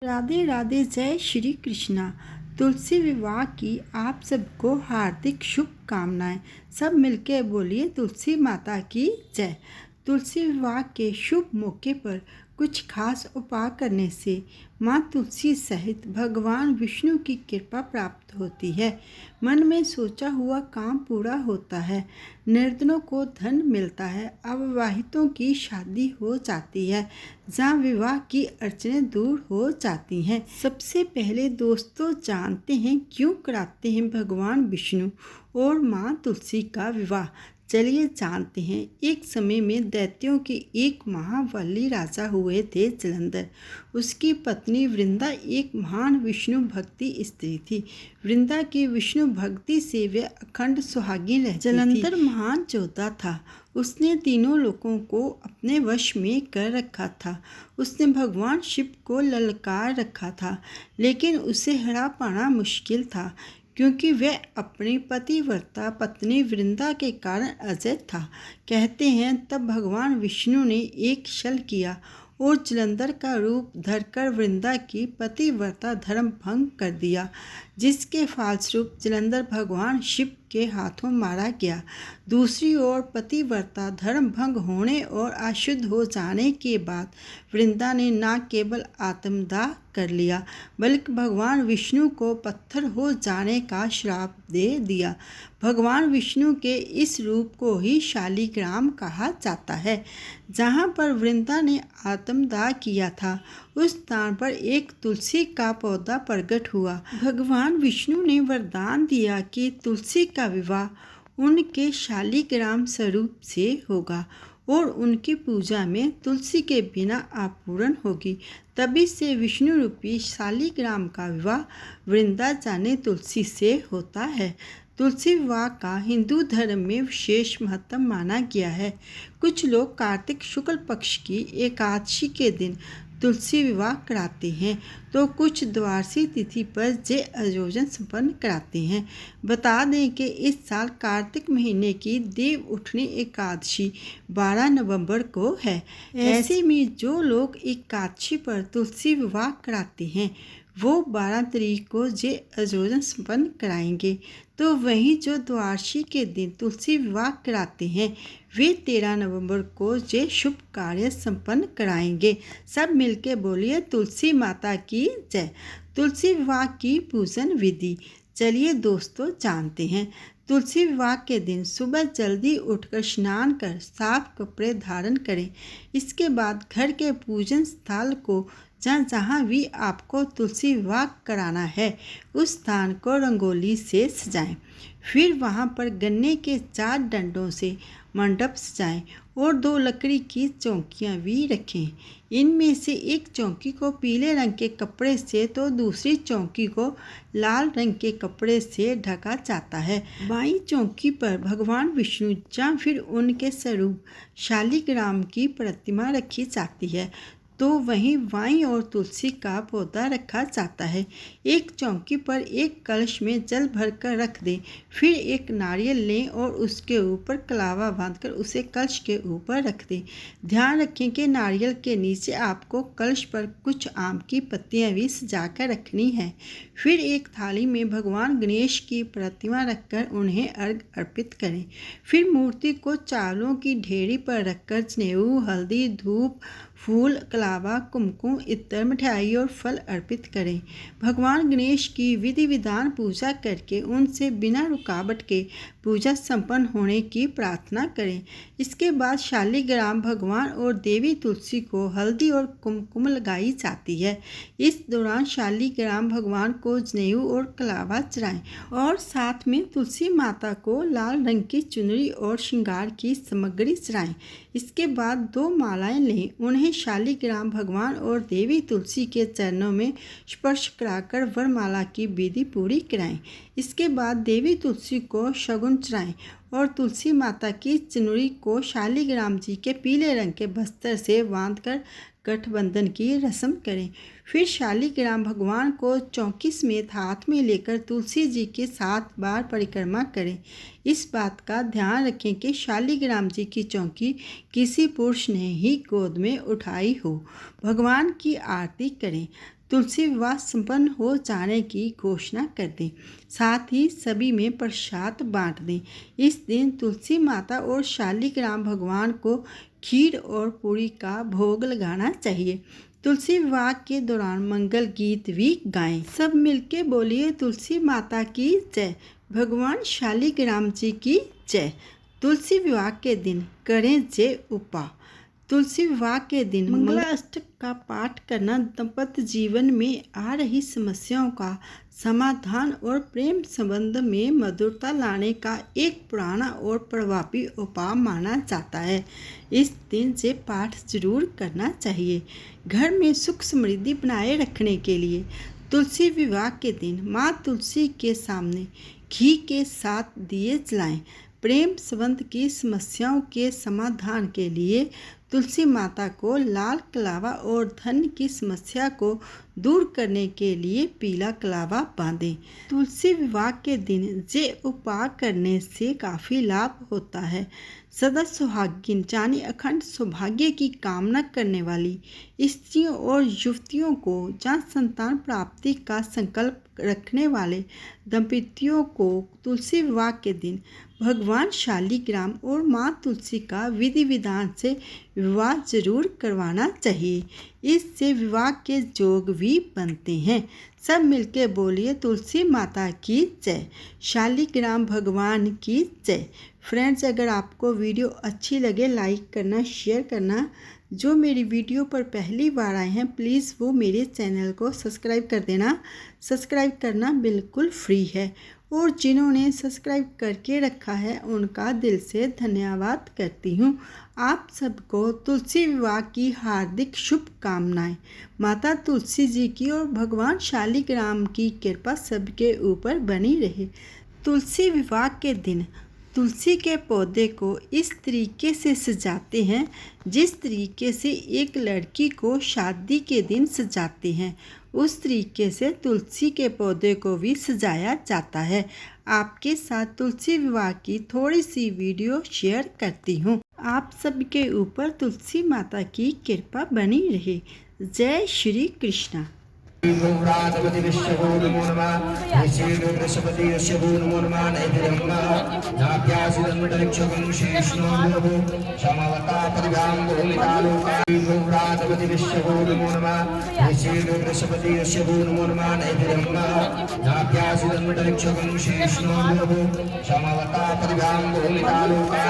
राधे राधे, जय श्री कृष्णा। तुलसी विवाह की आप सबको हार्दिक शुभकामनाएं। सब मिलकर बोलिए तुलसी माता की जय। तुलसी विवाह के शुभ मौके पर कुछ खास उपाय करने से माँ तुलसी सहित भगवान विष्णु की कृपा प्राप्त होती है। मन में सोचा हुआ काम पूरा होता है, निर्धनों को धन मिलता है, अविवाहितों की शादी हो जाती है, जहाँ विवाह की अड़चनें दूर हो जाती हैं। सबसे पहले दोस्तों जानते हैं क्यों कराते हैं भगवान विष्णु और माँ तुलसी का विवाह। चलिए जानते हैं। एक समय में दैत्यों के एक महाबली राजा हुए थे जलंधर। उसकी पत्नी वृंदा एक महान विष्णु भक्ति स्त्री थी। वृंदा की विष्णु भक्ति से वे अखंड सुहागिन रहती थी। जलंधर महान योद्धा था। उसने तीनों लोगों को अपने वश में कर रखा था। उसने भगवान शिव को ललकार रखा था, लेकिन उसे हरा पाना मुश्किल था, क्योंकि वह अपनी पतिव्रता पत्नी वृंदा के कारण अजय था। कहते हैं तब भगवान विष्णु ने एक छल किया और जलंधर का रूप धरकर वृंदा की पतिव्रता धर्म भंग कर दिया, जिसके फलस्वरूप जलंधर भगवान शिव के हाथों मारा गया। दूसरी ओर पतिव्रता धर्म भंग होने और अशुद्ध हो जाने के बाद वृंदा ने न केवल आत्मदाह कर लिया, बल्कि भगवान विष्णु को पत्थर हो जाने का श्राप दे दिया। भगवान विष्णु के इस रूप को ही शालिग्राम कहा जाता है। जहाँ पर वृंदा ने आत्मदाह किया था, उस स्थान पर एक तुलसी का पौधा प्रकट हुआ। भगवान विष्णु ने वरदान दिया कि तुलसी का विवाह उनके शालिग्राम स्वरूप से होगा और उनकी पूजा में तुलसी के बिना अपूर्ण होगी। तभी से विष्णु रूपी शालिग्राम का विवाह वृंदा जाने तुलसी से होता है। तुलसी विवाह का हिंदू धर्म में विशेष महत्व माना गया है। कुछ लोग कार्तिक शुक्ल पक्ष की एकादशी के दिन तुलसी विवाह कराते हैं, तो कुछ द्वादशी तिथि पर ये आयोजन संपन्न कराते हैं। बता दें कि इस साल कार्तिक महीने की देव उठनी एकादशी 12 नवंबर को है। ऐसे में जो लोग एकादशी पर तुलसी विवाह कराते हैं, वो 12 तारीख को ये आयोजन संपन्न कराएंगे। तो वहीं जो द्वादशी के दिन तुलसी विवाह कराते हैं, वे 13 नवंबर को ये शुभ कार्य संपन्न कराएंगे। सब मिलके बोलिए तुलसी माता की जय। तुलसी विवाह की पूजन विधि चलिए दोस्तों जानते हैं। तुलसी विवाह के दिन सुबह जल्दी उठकर स्नान कर साफ कपड़े धारण करें। इसके बाद घर के पूजन स्थल को जहाँ भी आपको तुलसी विवाह कराना है, उस स्थान को रंगोली से सजाएं। फिर वहाँ पर गन्ने के 4 डंडों से मंडप सजाएं और 2 लकड़ी की चौकियाँ भी रखें। इनमें से एक चौकी को पीले रंग के कपड़े से तो दूसरी चौकी को लाल रंग के कपड़े से ढका जाता है। बाईं चौकी पर भगवान विष्णु या फिर उनके स्वरूप शालिग्राम की प्रतिमा रखी जाती है, तो वहीं बाईं ओर तुलसी का पौधा रखा जाता है। एक चौकी पर एक कलश में जल भरकर रख दें। फिर एक नारियल लें और उसके ऊपर कलावा बांधकर उसे कलश के ऊपर रख दें। ध्यान रखें कि नारियल के नीचे आपको कलश पर कुछ आम की पत्तियां भी सजाकर रखनी है। फिर एक थाली में भगवान गणेश की प्रतिमा रखकर उन्हें अर्घ अर्पित करें। फिर मूर्ति को चावलों की ढेरी पर रखकर जनेऊ, हल्दी, धूप, फूल, कलावा, कुमकुम, इत्र, मिठाई और फल अर्पित करें। भगवान गणेश की विधि विधान पूजा करके उनसे बिना रुकावट के पूजा संपन्न होने की प्रार्थना करें। इसके बाद शालिग्राम भगवान और देवी तुलसी को हल्दी और कुमकुम लगाई जाती है। इस दौरान शालिग्राम भगवान को जनेऊ और कलावा चढ़ाएं और साथ में तुलसी माता को लाल रंग की चुनरी और श्रृंगार की सामग्री चढ़ाएं। इसके बाद 2 मालाएं लें, उन्हें शालिग्राम भगवान और देवी तुलसी के चरणों में स्पर्श कराकर वरमाला की विधि पूरी कराएं। इसके बाद देवी तुलसी को शगुन चढ़ाएं और तुलसी माता की चुनरी को शालिग्राम जी के पीले रंग के वस्त्र से बांधकर गठबंधन की रस्म करें। फिर शालिग्राम भगवान को चौकी समेत हाथ में लेकर तुलसी जी के 7 बार परिक्रमा करें। इस बात का ध्यान रखें कि शालिग्राम जी की चौकी किसी पुरुष ने ही गोद में उठाई हो। भगवान की आरती करें। तुलसी विवाह संपन्न हो जाने की घोषणा कर दें। साथ ही सभी में प्रसाद बांट दें। इस दिन तुलसी माता और शालिग्राम भगवान को खीर और पूरी का भोग लगाना चाहिए। तुलसी विवाह के दौरान मंगल गीत भी गाएं। सब मिलके बोलिए तुलसी माता की जय, भगवान शालिग्राम जी की जय। तुलसी विवाह के दिन करें जय उपाय। तुलसी विवाह के दिन मंगलाष्टक का पाठ करना दाम्पत्य जीवन में आ रही समस्याओं का समाधान और प्रेम संबंध में मधुरता लाने का एक पुराना और प्रभावी उपाय माना जाता है। इस दिन ये पाठ जरूर करना चाहिए। घर में सुख समृद्धि बनाए रखने के लिए तुलसी विवाह के दिन माँ तुलसी के सामने घी के साथ दिए जलाएं। प्रेम संबंध की समस्याओं के समाधान के लिए तुलसी माता को लाल कलावा और धन की समस्या को दूर करने के लिए पीला कलावा बांधें। तुलसी विवाह के दिन ये उपाय करने से काफ़ी लाभ होता है। सदा सुहागिन यानी अखंड सौभाग्य की कामना करने वाली स्त्रियों और युवतियों को जहाँ संतान प्राप्ति का संकल्प रखने वाले दंपतियों को तुलसी विवाह के दिन भगवान शालिग्राम और माँ तुलसी का विधि विधान से विवाह जरूर करवाना चाहिए। इससे विवाह के योग भी बनते हैं। सब मिलके बोलिए तुलसी माता की जय, शालिग्राम भगवान की जय। फ्रेंड्स, अगर आपको वीडियो अच्छी लगे लाइक करना, शेयर करना। जो मेरी वीडियो पर पहली बार आए हैं प्लीज़ वो मेरे चैनल को सब्सक्राइब कर देना। सब्सक्राइब करना बिल्कुल फ्री है और जिन्होंने सब्सक्राइब करके रखा है उनका दिल से धन्यवाद करती हूँ। आप सबको तुलसी विवाह की हार्दिक शुभकामनाएं। माता तुलसी जी की और भगवान शालिग्राम की कृपा सबके ऊपर बनी रहे। तुलसी विवाह के दिन तुलसी के पौधे को इस तरीके से सजाते हैं जिस तरीके से एक लड़की को शादी के दिन सजाते हैं, उस तरीके से तुलसी के पौधे को भी सजाया जाता है। आपके साथ तुलसी विवाह की थोड़ी सी वीडियो शेयर करती हूँ। आप सबके ऊपर तुलसी माता की कृपा बनी रहे। जय श्री कृष्णा। राजपति विश्वभो नमो नमः निशीलो वृषपति यशभो नमो नमः नैतिरम्मः नाभ्यासिदन्मटरिक्षकं शेषनो नमो क्षमवता परिभां भूमिकालोका राजपति विश्वभो नमो नमः निशीलो वृषपति यशभो नमो नमः नैतिरम्मः नाभ्यासिदन्मटरिक्षकं शेषनो नमो क्षमवता परिभां भूमिकालोका।